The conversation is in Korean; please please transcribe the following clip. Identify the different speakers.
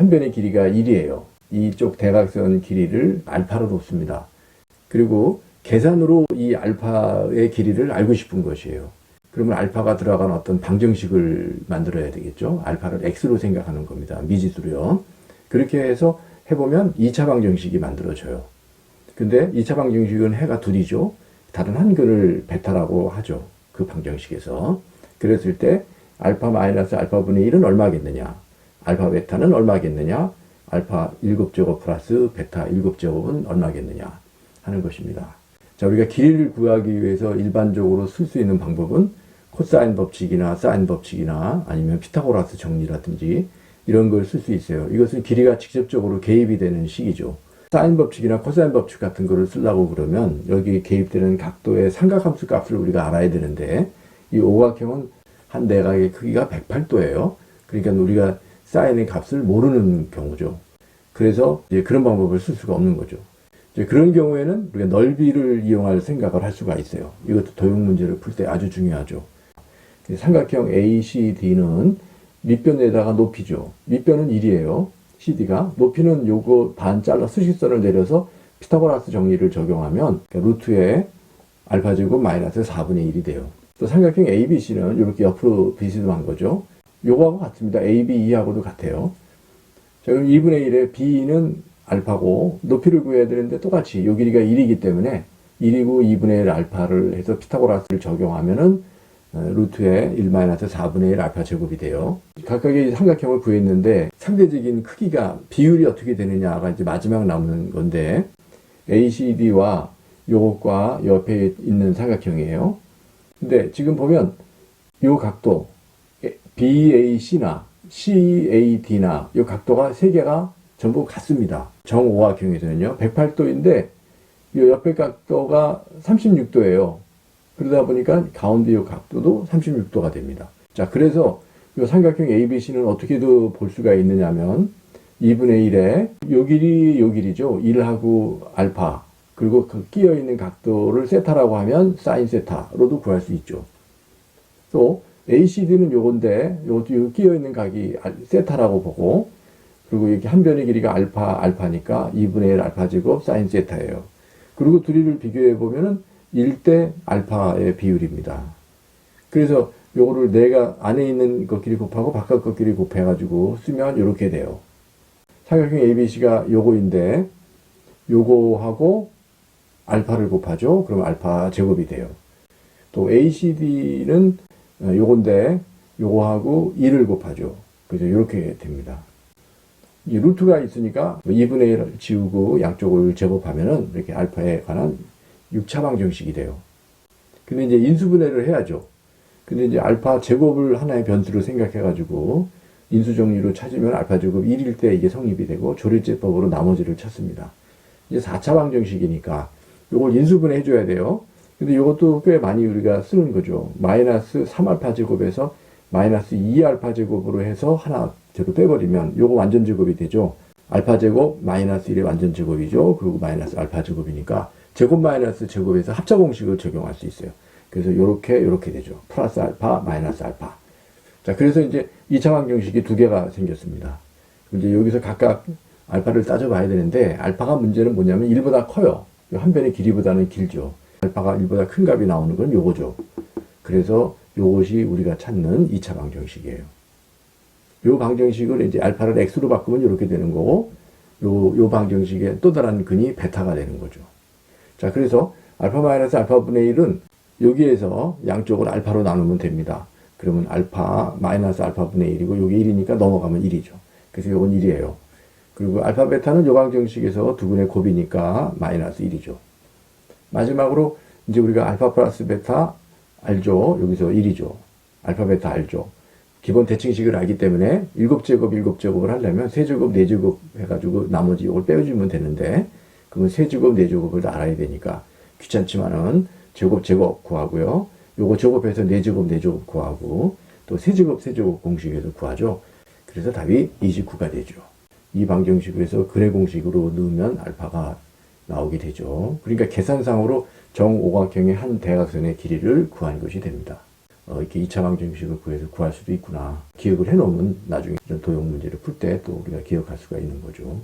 Speaker 1: 한 변의 길이가 1이에요. 이쪽 대각선 길이를 알파로 놓습니다. 그리고 계산으로 이 알파의 길이를 알고 싶은 것이에요. 그러면 알파가 들어간 어떤 방정식을 만들어야 되겠죠. 알파를 x로 생각하는 겁니다. 미지수로요. 그렇게 해서 해보면 2차 방정식이 만들어져요. 근데 2차 방정식은 해가 둘이죠. 다른 한 근을 베타라고 하죠. 그 방정식에서. 그랬을 때 알파 마이너스 알파분의 1은 얼마겠느냐. 알파 베타는 얼마겠느냐. 알파 7제곱 플러스 베타 7제곱은 얼마겠느냐 하는 것입니다. 자, 우리가 길이를 구하기 위해서 일반적으로 쓸 수 있는 방법은 코사인 법칙이나 사인 법칙이나 아니면 피타고라스 정리라든지 이런 걸 쓸 수 있어요. 이것은 길이가 직접적으로 개입이 되는 식이죠. 사인 법칙이나 코사인 법칙 같은 거를 쓰려고 그러면 여기 개입되는 각도의 삼각함수 값을 우리가 알아야 되는데 이 오각형은 한 내각의 크기가 108도예요. 그러니까 우리가 사인의 값을 모르는 경우죠. 그래서 이제 그런 방법을 쓸 수가 없는 거죠. 이제 그런 경우에는 우리가 넓이를 이용할 생각을 할 수가 있어요. 이것도 도형 문제를 풀 때 아주 중요하죠. 삼각형 ACD는 밑변에다가 높이죠. 밑변은 1이에요. CD가. 높이는 요거 반 잘라 수식선을 내려서 피타고라스 정리를 적용하면 루트에 알파제곱 마이너스 4분의 1이 돼요. 또 삼각형 ABC는 이렇게 옆으로 비스듬한 거죠. 요거하고 같습니다. AB, 2하고도 같아요. 자, 그럼 2분의 1에 B는 알파고 높이를 구해야 되는데 똑같이 요 길이가 1이기 때문에 1이고 2분의 1 알파를 해서 피타고라스를 적용하면은 루트에 1-4분의 1 알파 제곱이 돼요. 각각의 삼각형을 구했는데 상대적인 크기가 비율이 어떻게 되느냐가 이제 마지막 남는 건데 ACD와 요것과 옆에 있는 삼각형이에요. 근데 지금 보면 요 각도 BAC나 CAD나 요 각도가 세 개가 전부 같습니다. 정오각형에서는요. 108도인데 요 옆에 각도가 36도예요. 그러다 보니까 가운데 요 각도도 36도가 됩니다. 자, 그래서 요 삼각형 ABC는 어떻게도 볼 수가 있느냐면 2분의 1에 요 길이 요 길이죠. 1하고 알파 그리고 그 끼어 있는 각도를 세타라고 하면 사인 세타로도 구할 수 있죠. 또 ACD는 요건데 요것도 끼어 있는 각이 세타라고 보고 그리고 여기 한 변의 길이가 알파니까 2분의 1 알파 제곱 사인 세타예요. 그리고 둘이를 비교해 보면은 1대 알파의 비율입니다. 그래서 요거를 내가 안에 있는 것끼리 곱하고 바깥 것끼리 곱해가지고 쓰면 이렇게 돼요. 삼각형 ABC가 요거인데 요거하고 알파를 곱하죠. 그럼 알파 제곱이 돼요. 또 ACD는 요건데 요거하고 2를 곱하죠. 그래서 이렇게 됩니다. 이 루트가 있으니까 2분의 1을 지우고 양쪽을 제곱하면은 이렇게 알파에 관한 6차 방정식이 돼요. 근데 이제 인수분해를 해야죠. 근데 이제 알파 제곱을 하나의 변수로 생각해가지고 인수정리로 찾으면 알파 제곱 1일 때 이게 성립이 되고 조릴제법으로 나머지를 찾습니다. 이제 4차 방정식이니까 이걸 인수분해 해줘야 돼요. 근데 이것도 꽤 많이 우리가 쓰는 거죠. 마이너스 3알파 제곱에서 마이너스 2알파 제곱으로 해서 하나 제곱 빼버리면 요거 완전 제곱이 되죠. 알파 제곱 마이너스 1의 완전 제곱이죠. 그리고 마이너스 알파 제곱이니까 제곱 마이너스 제곱에서 합차 공식을 적용할 수 있어요. 그래서 요렇게 되죠. 플러스 알파 마이너스 알파. 자, 그래서 이제 2차 방정식이 두 개가 생겼습니다. 이제 여기서 각각 알파를 따져봐야 되는데 알파가 문제는 뭐냐면 1보다 커요. 한 변의 길이보다는 길죠. 알파가 1보다 큰 값이 나오는 건 요거죠. 그래서 요것이 우리가 찾는 2차 방정식이에요. 요 방정식을 이제 알파를 x로 바꾸면 이렇게 되는 거고 요 방정식의 또 다른 근이 베타가 되는 거죠. 자, 그래서 알파 마이너스 알파분의 1은 여기에서 양쪽을 알파로 나누면 됩니다. 그러면 알파 마이너스 알파분의 1이고 요게 1이니까 넘어가면 1이죠. 그래서 요건 1이에요. 그리고 알파 베타는 요 방정식에서 두 분의 곱이니까 마이너스 1이죠. 마지막으로 이제 우리가 알파 플러스 베타 알죠? 여기서 1이죠. 알파 베타 알죠? 기본 대칭식을 알기 때문에 7제곱 7제곱을 하려면 3제곱 4제곱 해가지고 나머지 이걸 빼주면 되는데 그러면 3제곱 4제곱을 다 알아야 되니까 귀찮지만은 제곱 구하고요. 요거 제곱해서 4제곱 4제곱 구하고 또 3제곱 공식에서 구하죠. 그래서 답이 29가 되죠. 이 방정식으로 해서 근해 공식으로 넣으면 알파가 나오게 되죠. 그러니까 계산상으로 정오각형의 한 대각선의 길이를 구하는 것이 됩니다. 이렇게 2차 방정식을 구해서 구할 수도 있구나. 기억을 해놓으면 나중에 이런 도형 문제를 풀 때 또 우리가 기억할 수가 있는 거죠.